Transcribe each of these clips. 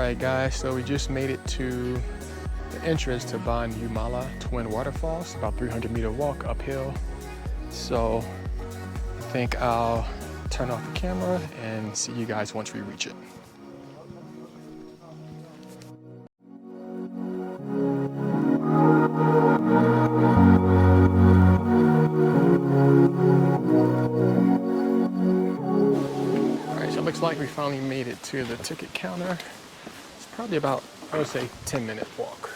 Alright guys, so we just made it to the entrance to Bali Twin Waterfalls, about 300-meter walk uphill. So I think I'll turn off the camera and see you guys once we reach it. Alright, so it looks like we finally made it to the ticket counter. It's probably about, I would say, 10-minute walk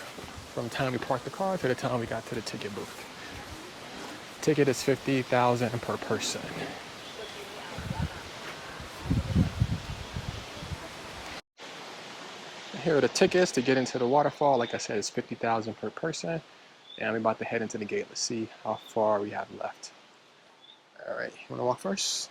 from the time we parked the car to the time we got to the ticket booth. Ticket is $50,000 per person. Here are the tickets to get into the waterfall. Like I said, it's $50,000 per person. And we're about to head into the gate. Let's see how far we have left. All right, you wanna walk first?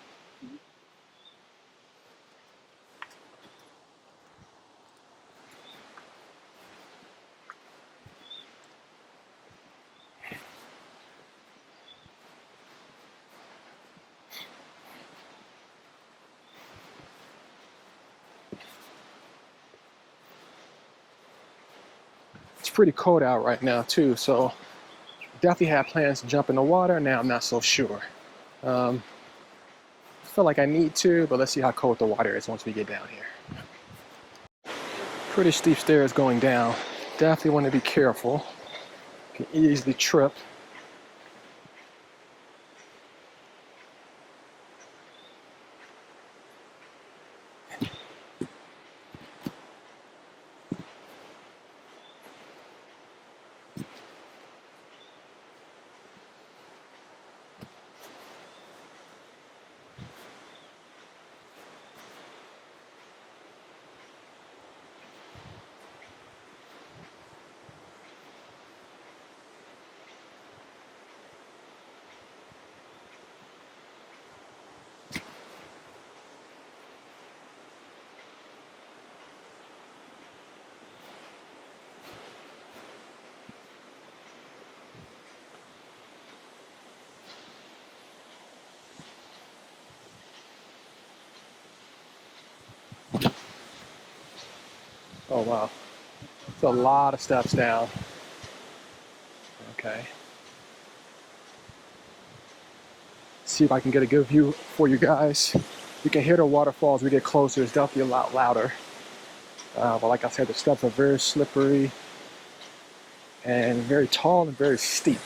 It's pretty cold out right now too, so definitely had plans to jump in the water. Now I'm not so sure. I feel like I need to, but let's see how cold the water is once we get down here. Pretty steep stairs going down. Definitely want to be careful. You can easily trip. Oh wow, it's a lot of steps down. Okay. See if I can get a good view for you guys. You can hear the waterfall as we get closer. It's definitely a lot louder. But like I said, the steps are very slippery and very tall and very steep,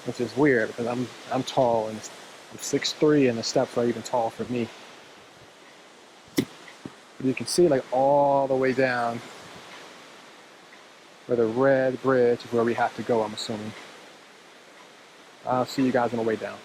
which is weird because I'm tall and I'm 6'3", and the steps are even tall for me. You can see like all the way down where the red bridge is where we have to go, I'm assuming. I'll see you guys on the way down.